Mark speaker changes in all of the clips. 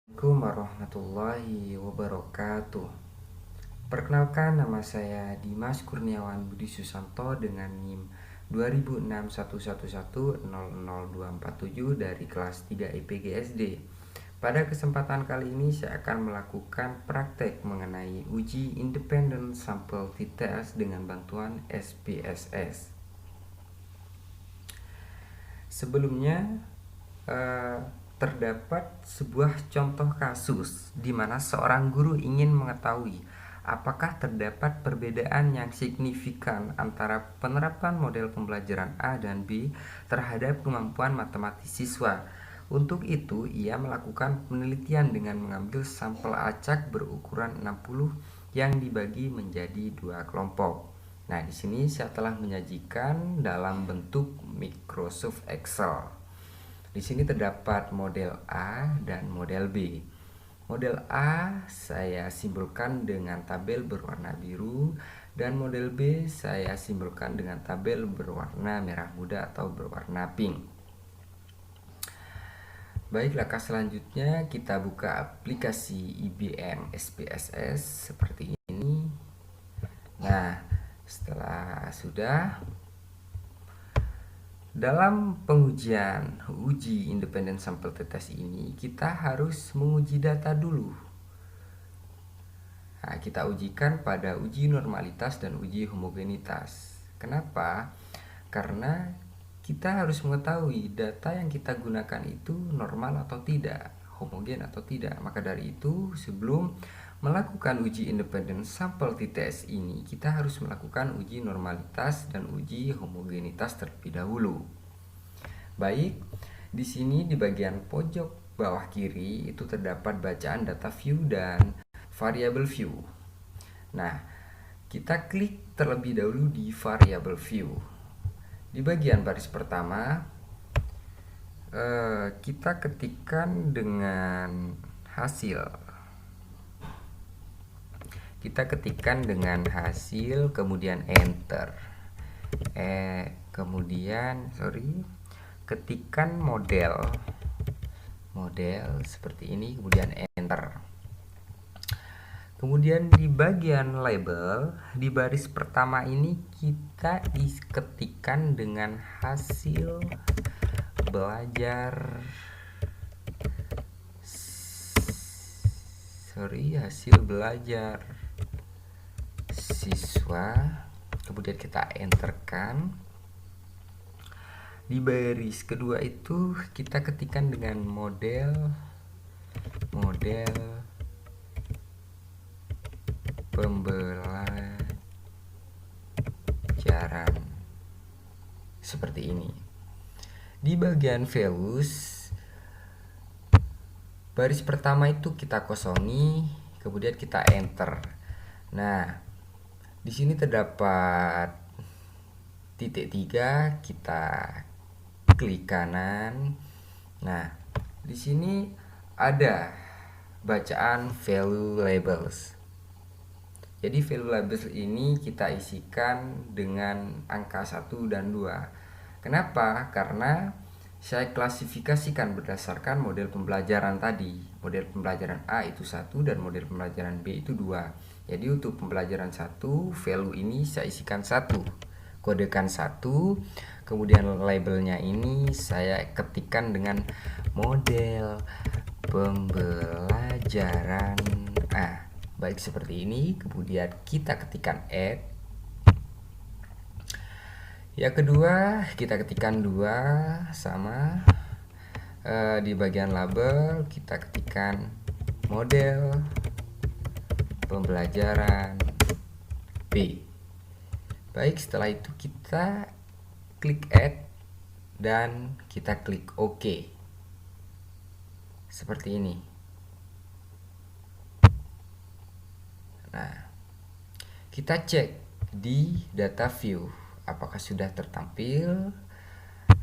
Speaker 1: Assalamualaikum warahmatullahi wabarakatuh. Perkenalkan, nama saya Dimas Kurniawan Budi Susanto dengan NIM 200611100247 dari kelas 3 IPG SD. Pada kesempatan kali ini saya akan melakukan praktek mengenai uji Independent Sample T-Test dengan bantuan SPSS. Sebelumnya terdapat sebuah contoh kasus di mana seorang guru ingin mengetahui apakah terdapat perbedaan yang signifikan antara penerapan model pembelajaran A dan B terhadap kemampuan matematis siswa. Untuk itu, ia melakukan penelitian dengan mengambil sampel acak berukuran 60 yang dibagi menjadi dua kelompok. Nah, di sini saya telah menyajikan dalam bentuk Microsoft Excel. Di sini terdapat model A dan model B. Model A saya simbolkan dengan tabel berwarna biru dan model B saya simbolkan dengan tabel berwarna merah muda atau berwarna pink. Baik, langkah selanjutnya kita buka aplikasi IBM SPSS seperti ini. Nah, setelah sudah, dalam pengujian uji independent sample t-test ini kita harus menguji data dulu. Nah, kita ujikan pada uji normalitas dan uji homogenitas. Kenapa? Karena kita harus mengetahui data yang kita gunakan itu normal atau tidak, homogen atau tidak. Maka dari itu, sebelum melakukan uji independent sample t-test ini, kita harus melakukan uji normalitas dan uji homogenitas terlebih dahulu. Baik, di sini di bagian pojok bawah kiri itu terdapat bacaan data view dan variable view. Nah, kita klik terlebih dahulu di variable view. Di bagian baris pertama, kita ketikkan dengan hasil. Kita ketikkan dengan hasil, kemudian enter. Ketikkan model seperti ini, kemudian enter. Kemudian di bagian label, di baris pertama ini kita ketikkan dengan hasil belajar siswa, kemudian kita enterkan. Di baris kedua itu kita ketikkan dengan model pembelajaran seperti ini. Di bagian values, baris pertama itu kita kosongi, kemudian kita enter. Nah, di sini terdapat titik 3, kita klik kanan. Nah, di sini ada bacaan value labels. Jadi value labels ini kita isikan dengan angka 1 dan 2. Kenapa? Karena saya klasifikasikan berdasarkan model pembelajaran tadi. Model pembelajaran A itu 1 dan model pembelajaran B itu 2. Jadi untuk pembelajaran 1, value ini saya isikan 1, kodekan 1. Kemudian labelnya ini saya ketikkan dengan model pembelajaran A. Baik, seperti ini. Kemudian kita ketikkan add. Yang kedua, kita ketikkan 2 sama. Di bagian label kita ketikkan model pembelajaran B. Baik, setelah itu kita klik add dan kita klik OK. Seperti ini. Nah, kita cek di data view apakah sudah tertampil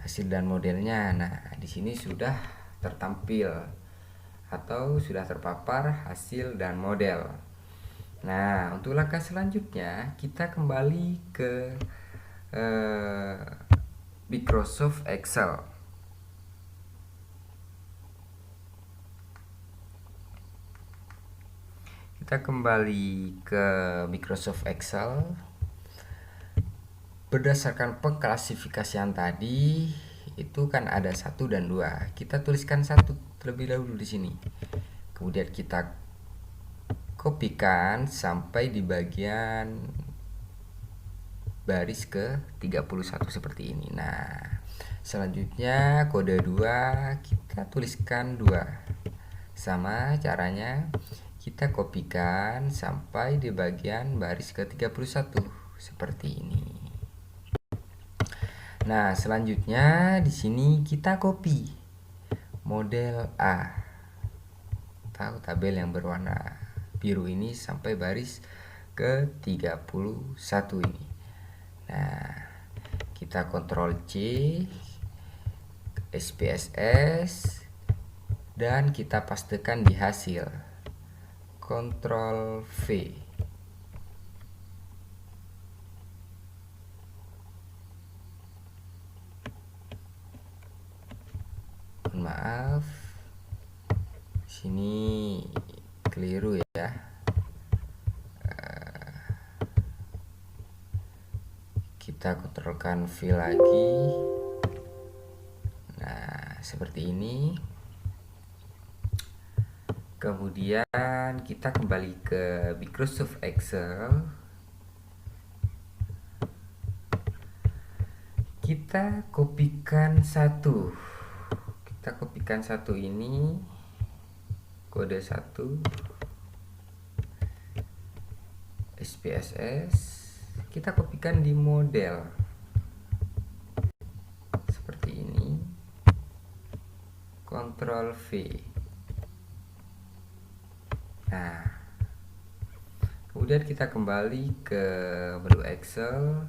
Speaker 1: hasil dan modelnya. Nah, di sini sudah tertampil atau sudah terpapar hasil dan model. Nah, untuk langkah selanjutnya kita kembali ke Microsoft Excel. Kita kembali ke Microsoft Excel. Berdasarkan pengklasifikasian tadi, itu kan ada 1 dan 2. Kita tuliskan 1 terlebih dahulu di sini. Kemudian kita kopikan sampai di bagian baris ke 31 seperti ini. Nah, selanjutnya kode 2 kita tuliskan 2. Sama caranya, kita kopikan sampai di bagian baris ke-31 seperti ini. Nah, selanjutnya di sini kita copy model A. Tahu tabel yang berwarna biru ini sampai baris ke-31 ini. Nah, kita Ctrl C, SPSS, dan kita pastekan di hasil. Ctrl V. Maaf, sini keliru ya. Kita kontrolkan V lagi. Nah, seperti ini. Kemudian kita kembali ke Microsoft Excel. Kita kopikan 1. Kita kopikan 1 ini, kode 1, SPSS. Kita kopikan di model seperti ini. Ctrl V. Nah, kemudian kita kembali ke menu Excel.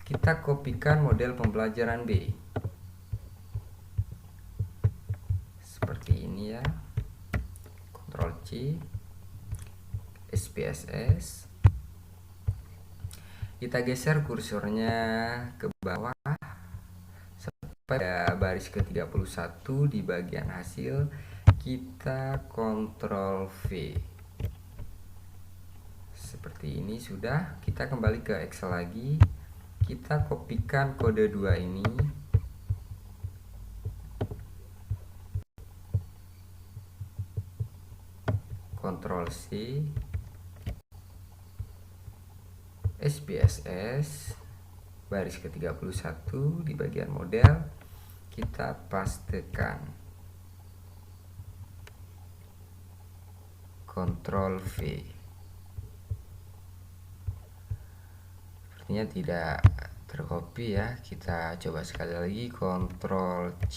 Speaker 1: Kita kopikan model pembelajaran B seperti ini ya. Ctrl C, SPSS. Kita geser kursornya ke bawah pada baris ke-31 di bagian hasil. Kita Ctrl V. Seperti ini sudah. Kita kembali ke Excel lagi. Kita kopikan kode 2 ini. Ctrl C, SPSS, baris ke-31 di bagian model. Kita pastekan. Ctrl V. Sepertinya tidak tercopy ya. Kita coba sekali lagi. Ctrl C.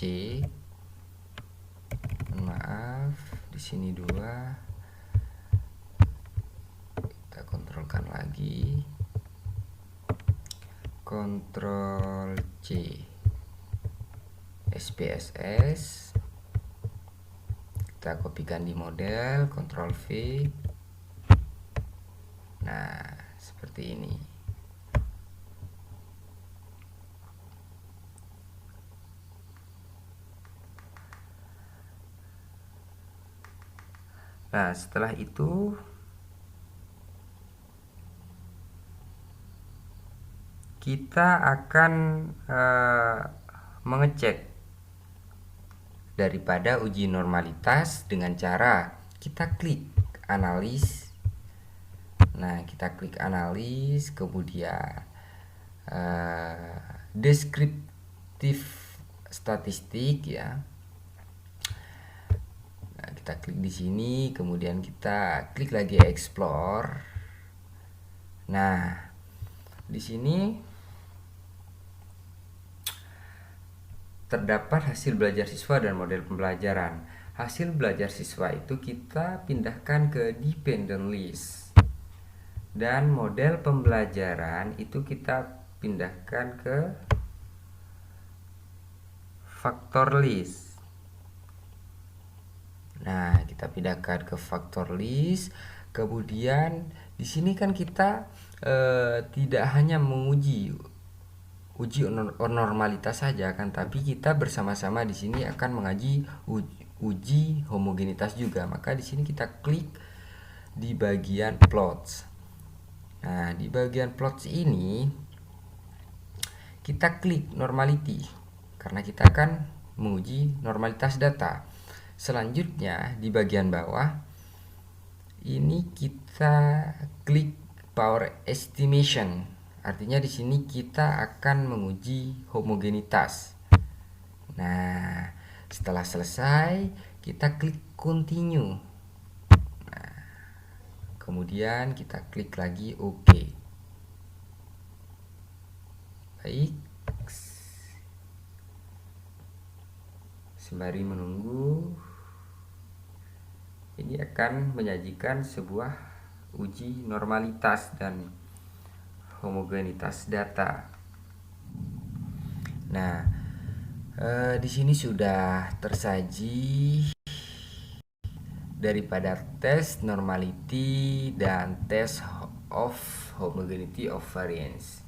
Speaker 1: Maaf, di sini 2. Kita kontrolkan lagi. Ctrl C, SPSS. Kita kopikan di model. Ctrl V. Nah, seperti ini. Nah, setelah itu kita akan mengecek daripada uji normalitas dengan cara kita klik analis. Nah, kita klik analis, kemudian deskriptif statistik ya. Nah, kita klik di sini, kemudian kita klik lagi explore. Nah, di sini terdapat hasil belajar siswa dan model pembelajaran. Hasil belajar siswa itu kita pindahkan ke dependent list. Dan model pembelajaran itu kita pindahkan ke factor list. Nah, kita pindahkan ke factor list. Kemudian di sini kan kita tidak hanya menguji normalitas saja kan, tapi kita bersama-sama di sini akan mengaji uji homogenitas juga. Maka di sini kita klik di bagian plots. Nah, di bagian plots ini kita klik normality karena kita akan menguji normalitas data. Selanjutnya di bagian bawah ini kita klik power estimation. Artinya di sini kita akan menguji homogenitas. Nah, setelah selesai kita klik continue. Nah, kemudian kita klik lagi OK. Baik. Sembari menunggu, ini akan menyajikan sebuah uji normalitas dan homogenitas data. Nah, di sini sudah tersaji daripada tes normality dan tes of homogeneity of variance.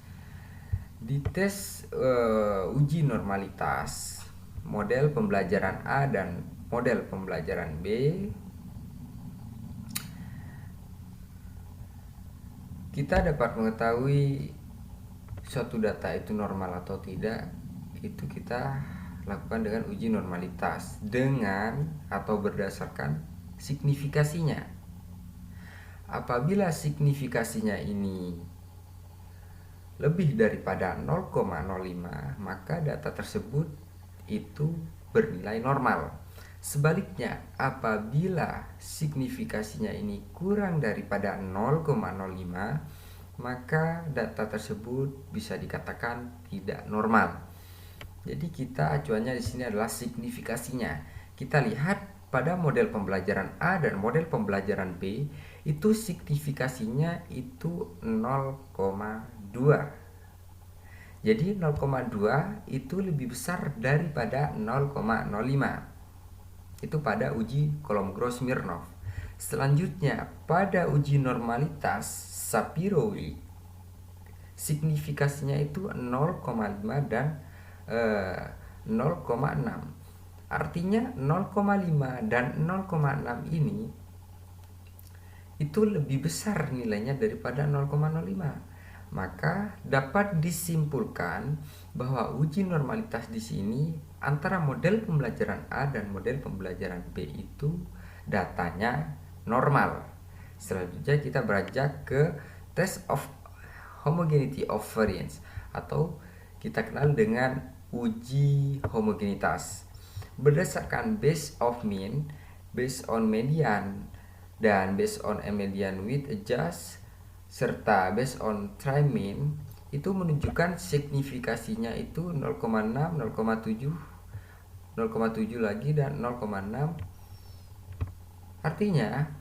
Speaker 1: Di tes uji normalitas model pembelajaran A dan model pembelajaran B, kita dapat mengetahui suatu data itu normal atau tidak. Itu kita lakukan dengan uji normalitas dengan atau berdasarkan signifikasinya. Apabila signifikasinya ini lebih daripada 0,05, maka data tersebut itu bernilai normal. Sebaliknya, apabila signifikasinya ini kurang daripada 0,05, maka data tersebut bisa dikatakan tidak normal. Jadi kita acuannya di sini adalah signifikasinya. Kita lihat pada model pembelajaran A dan model pembelajaran B itu signifikasinya itu 0,2. Jadi 0,2 itu lebih besar daripada 0,05. Itu pada uji Kolmogorov-Smirnov. Selanjutnya pada uji normalitas Shapiro-Wilk, signifikasinya itu 0,5 dan 0,6. Artinya 0,5 dan 0,6 ini itu lebih besar nilainya daripada 0,05. Maka dapat disimpulkan bahwa uji normalitas di sini antara model pembelajaran A dan model pembelajaran B itu datanya normal. Selanjutnya kita beranjak ke test of homogeneity of variance atau kita kenal dengan uji homogenitas. Berdasarkan base of mean, based on median, dan based on a median with adjust serta based on tri-mean, itu menunjukkan signifikasinya itu 0,6, 0,7, 0,7 lagi dan 0,6. Artinya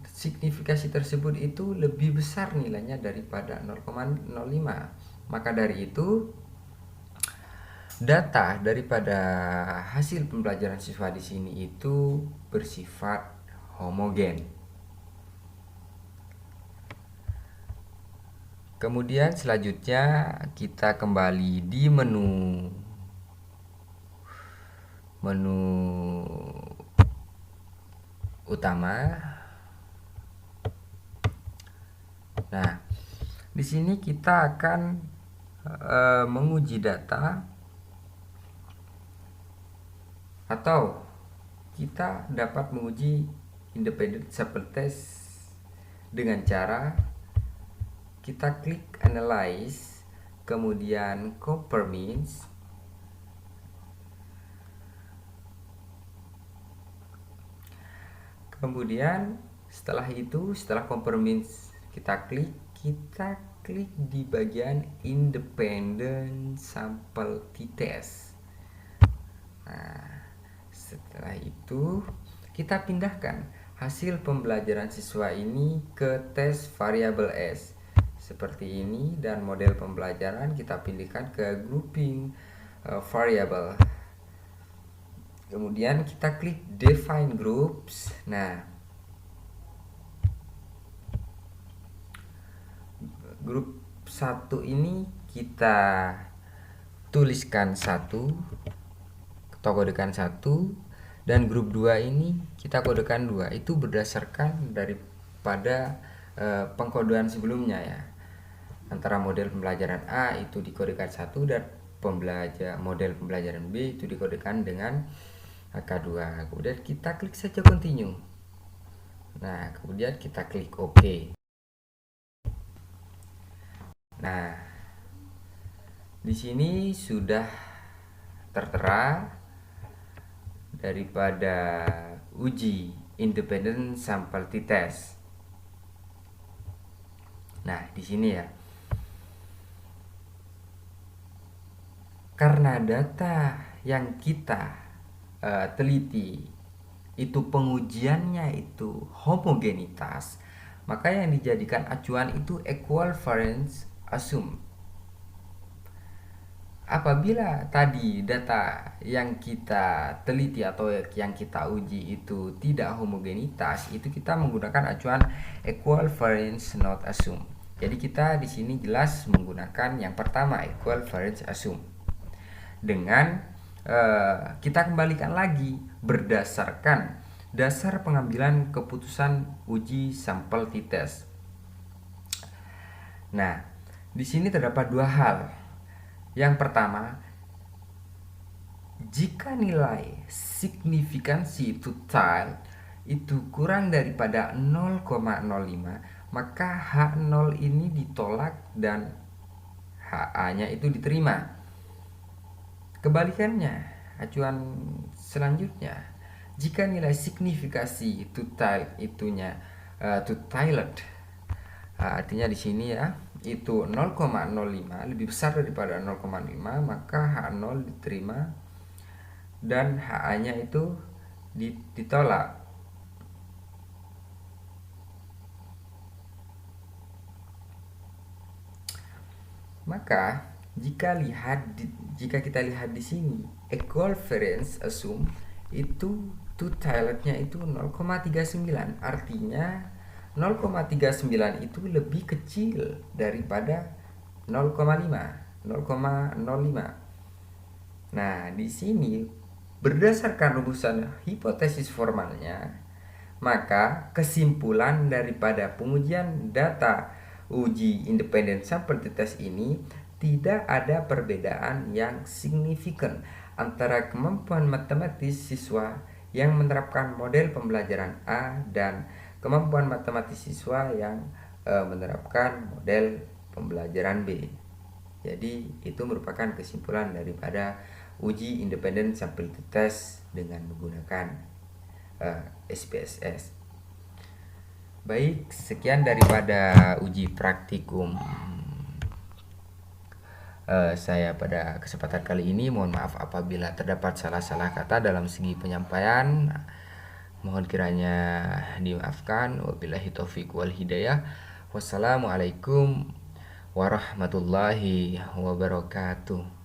Speaker 1: signifikasi tersebut itu lebih besar nilainya daripada 0,05. Maka dari itu data daripada hasil pembelajaran siswa di sini itu bersifat homogen. Kemudian selanjutnya kita kembali di menu utama. Nah, di sini kita akan menguji data atau kita dapat menguji independent sample test dengan cara kita klik analyze, kemudian compare means, kemudian setelah itu, setelah compare means kita klik di bagian independent sample t-test. Nah, setelah itu kita pindahkan hasil pembelajaran siswa ini ke tes variabel S seperti ini, dan model pembelajaran kita pilihkan ke grouping variable. Kemudian kita klik define groups. Nah, grup 1 ini kita tuliskan 1, tokodekan 1, Dan grup 2 ini kita kodekan 2. Itu berdasarkan daripada pengkodean sebelumnya ya. Antara model pembelajaran A itu dikodekan 1 dan model pembelajaran B itu dikodekan dengan angka 2. Kemudian kita klik saja continue. Nah, kemudian kita klik OK. Nah, di sini sudah tertera daripada uji independent sample t-test. Nah, di sini ya. Karena data yang kita teliti itu pengujiannya itu homogenitas, maka yang dijadikan acuan itu equivalence assumption. Apabila tadi data yang kita teliti atau yang kita uji itu tidak homogenitas, itu kita menggunakan acuan equivalence not assume. Jadi kita di sini jelas menggunakan yang pertama equivalence assume. Dengan kita kembalikan lagi berdasarkan dasar pengambilan keputusan uji sampel t-test. Nah, di sini terdapat dua hal. Yang pertama, jika nilai signifikansi total itu kurang daripada 0,05, maka H0 ini ditolak dan HA-nya itu diterima. Kebalikannya, acuan selanjutnya, jika nilai signifikasi total itunya totaled, artinya di sini ya itu 0,05 lebih besar daripada 0,5, maka H0 diterima dan HA-nya itu ditolak. Maka jika kita lihat di sini equivalence assume itu totalednya itu 0,39, artinya 0,39 itu lebih kecil daripada 0,05. Nah, di sini berdasarkan rumusan hipotesis formalnya, maka kesimpulan daripada pengujian data uji independen sample t-test ini tidak ada perbedaan yang signifikan antara kemampuan matematis siswa yang menerapkan model pembelajaran A dan kemampuan matematis siswa yang menerapkan model pembelajaran B. Jadi itu merupakan kesimpulan daripada uji independen sample t-test dengan menggunakan SPSS. Baik, sekian daripada uji praktikum saya pada kesempatan kali ini. Mohon maaf apabila terdapat salah-salah kata dalam segi penyampaian. Mohon kiranya dimaafkan. Wabillahi taufiq wal hidayah. Wassalamualaikum warahmatullahi wabarakatuh.